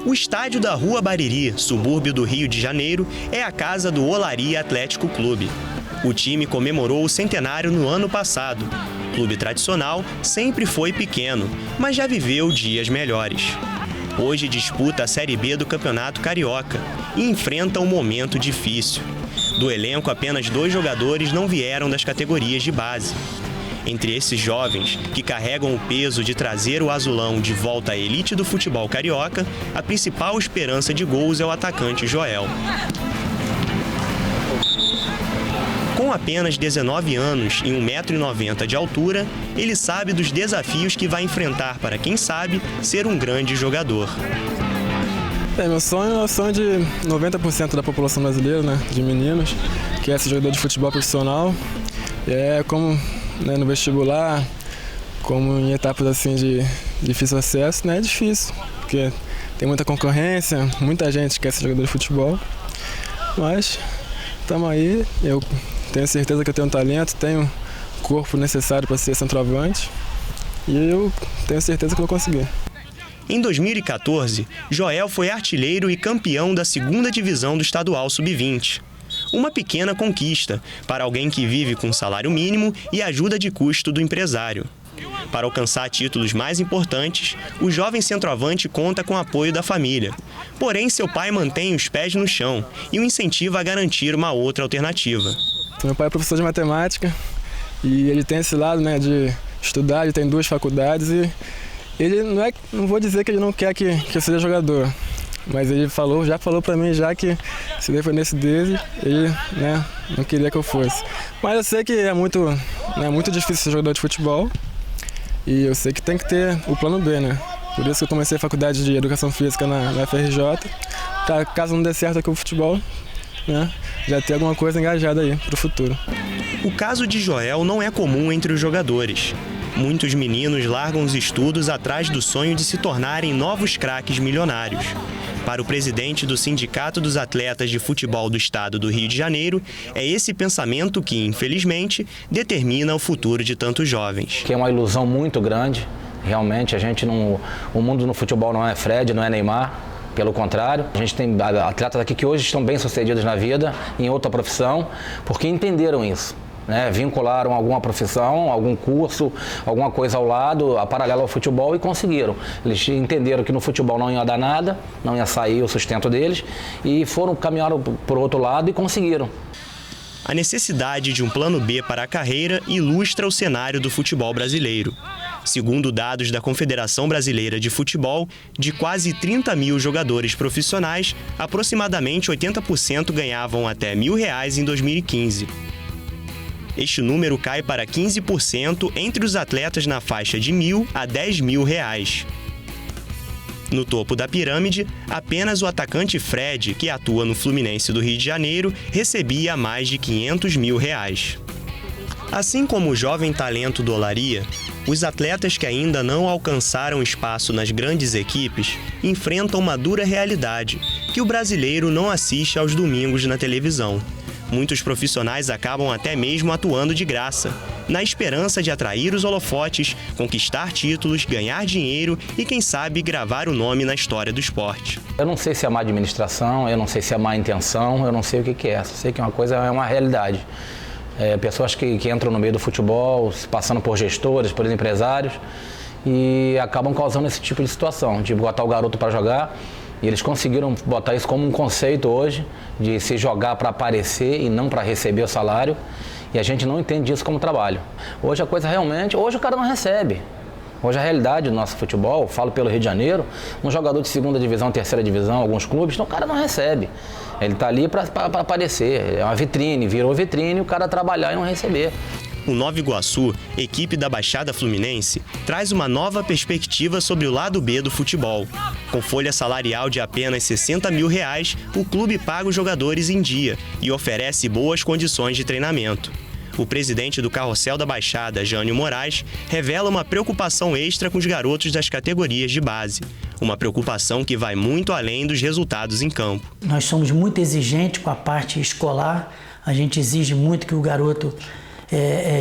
O estádio da Rua Bariri, subúrbio do Rio de Janeiro, é a casa do Olaria Atlético Clube. O time comemorou o centenário no ano passado. O clube tradicional sempre foi pequeno, mas já viveu dias melhores. Hoje disputa a Série B do Campeonato Carioca e enfrenta um momento difícil. Do elenco, apenas 2 jogadores não vieram das categorias de base. Entre esses jovens, que carregam o peso de trazer o azulão de volta à elite do futebol carioca, a principal esperança de gols é o atacante Joel. Com apenas 19 anos e 1,90 m de altura, ele sabe dos desafios que vai enfrentar para, quem sabe, ser um grande jogador. Meu sonho é o sonho de 90% da população brasileira, né, de meninos, que é ser jogador de futebol profissional. Como no vestibular, como em etapas assim de difícil acesso, é difícil, porque tem muita concorrência, muita gente quer ser jogador de futebol, mas estamos aí, eu tenho certeza que eu tenho talento, tenho o corpo necessário para ser centroavante e eu tenho certeza que vou conseguir. Em 2014, Joel foi artilheiro e campeão da 2ª divisão do estadual sub-20. Uma pequena conquista para alguém que vive com salário mínimo e ajuda de custo do empresário. Para alcançar títulos mais importantes, o jovem centroavante conta com o apoio da família. Porém, seu pai mantém os pés no chão e o incentiva a garantir uma outra alternativa. Meu pai é professor de matemática e ele tem esse lado, de estudar, ele tem 2 faculdades e ele não vou dizer que ele não quer que eu seja jogador. Mas ele já falou para mim que se dependesse dele, ele não queria que eu fosse. Mas eu sei que é muito difícil ser jogador de futebol e eu sei que tem que ter o plano B, Por isso que eu comecei a faculdade de Educação Física na FRJ, caso não dê certo aqui o futebol, já ter alguma coisa engajada aí para o futuro. O caso de Joel não é comum entre os jogadores. Muitos meninos largam os estudos atrás do sonho de se tornarem novos craques milionários. Para o presidente do Sindicato dos Atletas de Futebol do Estado do Rio de Janeiro, é esse pensamento que, infelizmente, determina o futuro de tantos jovens. Que é uma ilusão muito grande, realmente. O mundo no futebol não é Fred, não é Neymar. Pelo contrário, a gente tem atletas aqui que hoje estão bem-sucedidos na vida, em outra profissão, porque entenderam isso. Vincularam alguma profissão, algum curso, alguma coisa ao lado, a paralela ao futebol e conseguiram. Eles entenderam que no futebol não ia dar nada, não ia sair o sustento deles e caminharam por outro lado e conseguiram. A necessidade de um plano B para a carreira ilustra o cenário do futebol brasileiro. Segundo dados da Confederação Brasileira de Futebol, de quase 30 mil jogadores profissionais, aproximadamente 80% ganhavam até R$1.000 em 2015. Este número cai para 15% entre os atletas na faixa de R$1.000 a R$10.000. No topo da pirâmide, apenas o atacante Fred, que atua no Fluminense do Rio de Janeiro, recebia mais de R$500 mil. Assim como o jovem talento do Olaria, os atletas que ainda não alcançaram espaço nas grandes equipes enfrentam uma dura realidade, que o brasileiro não assiste aos domingos na televisão. Muitos profissionais acabam até mesmo atuando de graça, na esperança de atrair os holofotes, conquistar títulos, ganhar dinheiro e, quem sabe, gravar o nome na história do esporte. Eu não sei se é má administração, eu não sei se é má intenção, eu não sei o que é. Eu sei que uma coisa é uma realidade. Pessoas que entram no meio do futebol, passando por gestores, por empresários, e acabam causando esse tipo de situação, de botar o garoto para jogar. E eles conseguiram botar isso como um conceito hoje, de se jogar para aparecer e não para receber o salário. E a gente não entende isso como trabalho. Hoje a coisa realmente, hoje o cara não recebe. Hoje a realidade do nosso futebol, falo pelo Rio de Janeiro, um jogador de 2ª divisão, 3ª divisão, alguns clubes, então o cara não recebe. Ele está ali para aparecer, é uma vitrine, virou vitrine, o cara trabalhar e não receber. O Nova Iguaçu, equipe da Baixada Fluminense, traz uma nova perspectiva sobre o lado B do futebol. Com folha salarial de apenas R$60 mil, o clube paga os jogadores em dia e oferece boas condições de treinamento. O presidente do Carrossel da Baixada, Jânio Moraes, revela uma preocupação extra com os garotos das categorias de base. Uma preocupação que vai muito além dos resultados em campo. Nós somos muito exigentes com a parte escolar, a gente exige muito que o garoto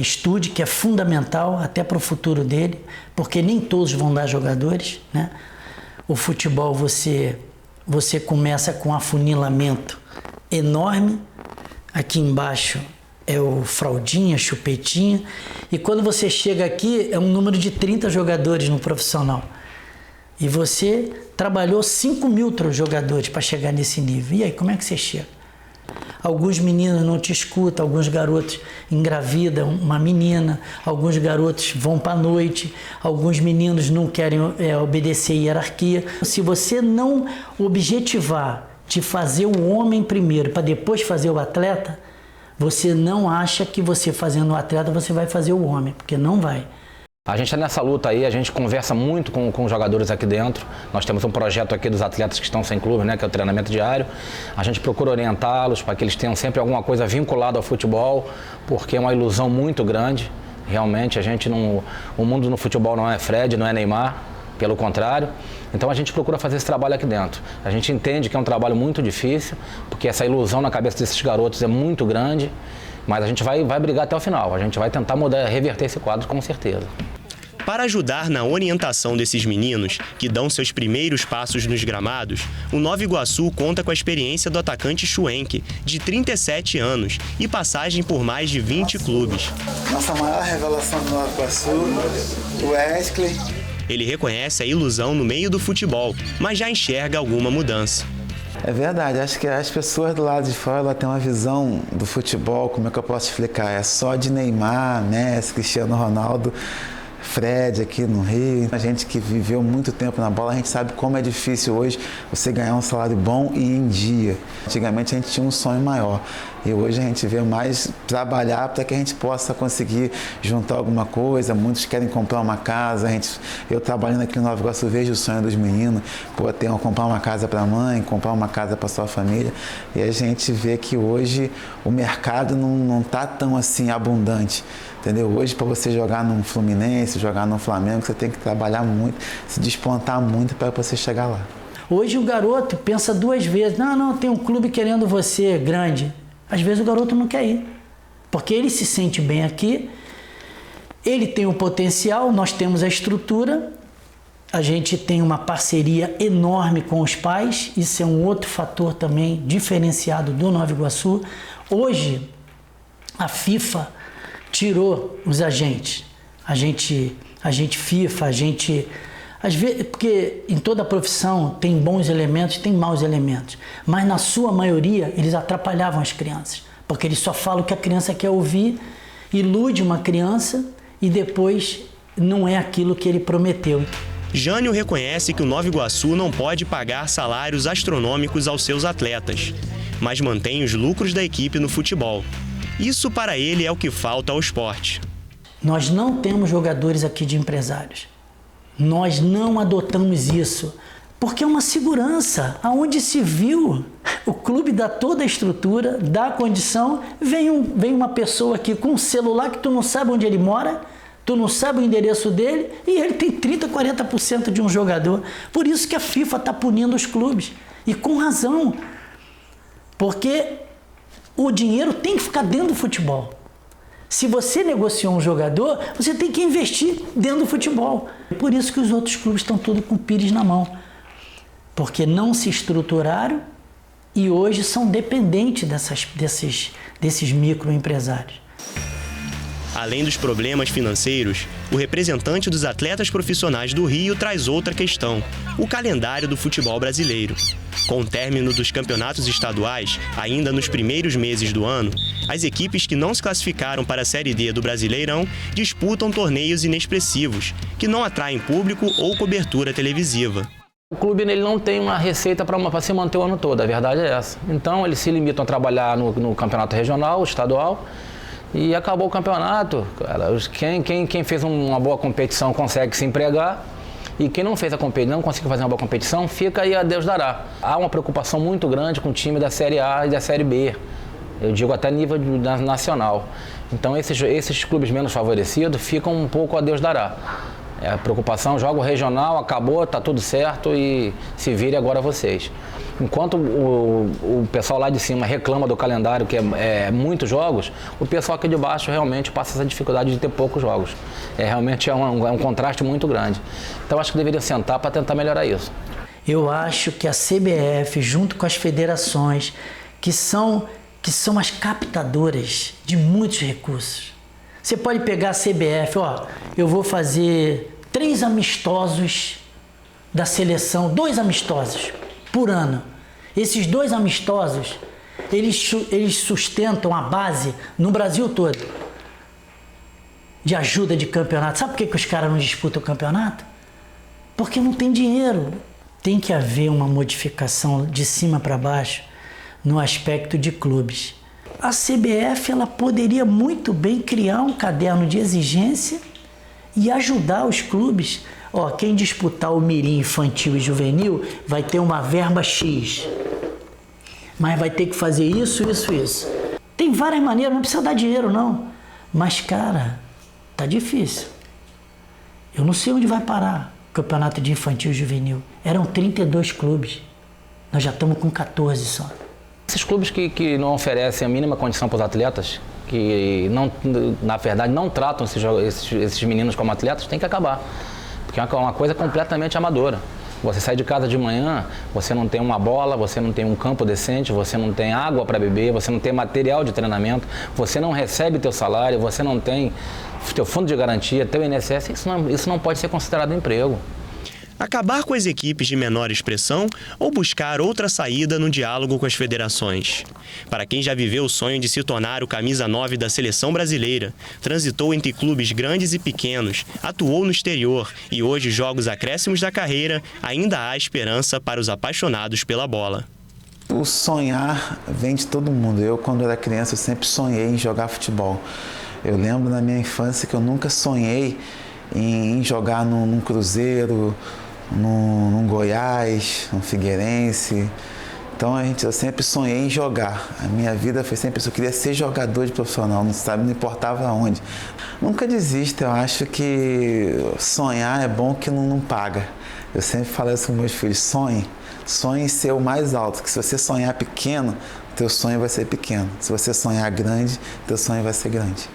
estude, que é fundamental até para o futuro dele, porque nem todos vão dar jogadores, O futebol você começa com um afunilamento enorme. Aqui embaixo é o fraldinha, chupetinha. E quando você chega aqui, é um número de 30 jogadores no profissional. E você trabalhou 5.000 jogadores para chegar nesse nível. E aí, como é que você chega? Alguns meninos não te escutam, alguns garotos engravidam uma menina, alguns garotos vão para a noite, alguns meninos não querem obedecer a hierarquia. Se você não objetivar de fazer o homem primeiro para depois fazer o atleta, você não acha que você fazendo o atleta você vai fazer o homem, porque não vai. A gente está nessa luta aí, a gente conversa muito com os jogadores aqui dentro. Nós temos um projeto aqui dos atletas que estão sem clube, né, que é o treinamento diário. A gente procura orientá-los para que eles tenham sempre alguma coisa vinculada ao futebol, porque é uma ilusão muito grande. Realmente, o mundo no futebol não é Fred, não é Neymar, pelo contrário. Então a gente procura fazer esse trabalho aqui dentro. A gente entende que é um trabalho muito difícil, porque essa ilusão na cabeça desses garotos é muito grande, mas a gente vai brigar até o final. A gente vai tentar reverter esse quadro com certeza. Para ajudar na orientação desses meninos, que dão seus primeiros passos nos gramados, o Nova Iguaçu conta com a experiência do atacante Schwenk, de 37 anos, e passagem por mais de 20 clubes. Nossa maior revelação do Nova Iguaçu, o Wesley. Ele reconhece a ilusão no meio do futebol, mas já enxerga alguma mudança. É verdade, acho que as pessoas do lado de fora ela têm uma visão do futebol, como é que eu posso explicar? É só de Neymar, Messi, Cristiano Ronaldo, Fred aqui no Rio. A gente que viveu muito tempo na bola, a gente sabe como é difícil hoje você ganhar um salário bom e em dia. Antigamente a gente tinha um sonho maior e hoje a gente vê mais trabalhar para que a gente possa conseguir juntar alguma coisa. Muitos querem comprar uma casa. Eu trabalhando aqui no Nova Iguaçu vejo o sonho dos meninos, comprar uma casa para a mãe, comprar uma casa para sua família. E a gente vê que hoje o mercado não está tão assim abundante. Entendeu? Hoje, para você jogar no Fluminense, jogar no Flamengo, você tem que trabalhar muito, se despontar muito para você chegar lá. Hoje o garoto pensa 2 vezes. Não, tem um clube querendo você grande. Às vezes o garoto não quer ir, porque ele se sente bem aqui, ele tem o potencial, nós temos a estrutura, a gente tem uma parceria enorme com os pais, isso é um outro fator também diferenciado do Nova Iguaçu. Hoje, a FIFA tirou os agentes, a gente FIFA, às vezes, porque em toda profissão tem bons elementos, tem maus elementos, mas na sua maioria eles atrapalhavam as crianças, porque eles só falam o que a criança quer ouvir, ilude uma criança e depois não é aquilo que ele prometeu. Jânio reconhece que o Nova Iguaçu não pode pagar salários astronômicos aos seus atletas, mas mantém os lucros da equipe no futebol. Isso para ele é o que falta ao esporte. Nós não temos jogadores aqui de empresários. Nós não adotamos isso, porque é uma segurança. Aonde se viu, o clube dá toda a estrutura, dá a condição, vem uma pessoa aqui com um celular que tu não sabe onde ele mora, tu não sabe o endereço dele e ele tem 30%, 40% de um jogador. Por isso que a FIFA está punindo os clubes. E com razão, porque o dinheiro tem que ficar dentro do futebol. Se você negociou um jogador, você tem que investir dentro do futebol. Por isso que os outros clubes estão todos com o pires na mão. Porque não se estruturaram e hoje são dependentes desses microempresários. Além dos problemas financeiros, o representante dos atletas profissionais do Rio traz outra questão: o calendário do futebol brasileiro. Com o término dos campeonatos estaduais, ainda nos primeiros meses do ano, as equipes que não se classificaram para a Série D do Brasileirão disputam torneios inexpressivos, que não atraem público ou cobertura televisiva. O clube ele não tem uma receita para se manter o ano todo, a verdade é essa. Então eles se limitam a trabalhar no campeonato regional, estadual, e acabou o campeonato. Cara, quem fez uma boa competição consegue se empregar. E quem não fez a competição, não conseguiu fazer uma boa competição, fica aí a Deus dará. Há uma preocupação muito grande com o time da Série A e da Série B. Eu digo até nível nacional. Então esses clubes menos favorecidos ficam um pouco a Deus dará. A preocupação, joga o regional, acabou, tá tudo certo e se vire agora vocês. Enquanto o pessoal lá de cima reclama do calendário, que é muitos jogos, o pessoal aqui de baixo realmente passa essa dificuldade de ter poucos jogos. Realmente é um contraste muito grande. Então acho que deveria sentar para tentar melhorar isso. Eu acho que a CBF, junto com as federações, que são as captadoras de muitos recursos. Você pode pegar a CBF, eu vou fazer 3 amistosos da seleção, 2 amistosos por ano. Esses 2 amistosos, eles sustentam a base no Brasil todo de ajuda de campeonato. Sabe por que os caras não disputam o campeonato? Porque não tem dinheiro. Tem que haver uma modificação de cima para baixo no aspecto de clubes. A CBF ela poderia muito bem criar um caderno de exigência e ajudar os clubes. Quem disputar o mirim infantil e juvenil vai ter uma verba X, mas vai ter que fazer isso. Tem várias maneiras, não precisa dar dinheiro não, mas cara, tá difícil. Eu não sei onde vai parar o campeonato de infantil e juvenil. Eram 32 clubes, nós já estamos com 14 só. Esses clubes que não oferecem a mínima condição para os atletas, que não, na verdade não tratam esses meninos como atletas, tem que acabar. Porque é uma coisa completamente amadora. Você sai de casa de manhã, você não tem uma bola, você não tem um campo decente, você não tem água para beber, você não tem material de treinamento, você não recebe teu salário, você não tem teu fundo de garantia, teu INSS, isso não pode ser considerado emprego. Acabar com as equipes de menor expressão ou buscar outra saída no diálogo com as federações. Para quem já viveu o sonho de se tornar o camisa 9 da seleção brasileira, transitou entre clubes grandes e pequenos, atuou no exterior e hoje joga os acréscimos da carreira, ainda há esperança para os apaixonados pela bola. O sonhar vem de todo mundo. Eu, quando era criança, eu sempre sonhei em jogar futebol. Eu lembro na minha infância que eu nunca sonhei em jogar num Cruzeiro, num Goiás, num Figueirense. Então eu sempre sonhei em jogar. A minha vida foi sempre isso. Eu queria ser jogador de profissional, não importava onde. Nunca desista, eu acho que sonhar é bom que não paga. Eu sempre falo isso com meus filhos, sonhe em ser o mais alto, que se você sonhar pequeno, teu sonho vai ser pequeno. Se você sonhar grande, teu sonho vai ser grande.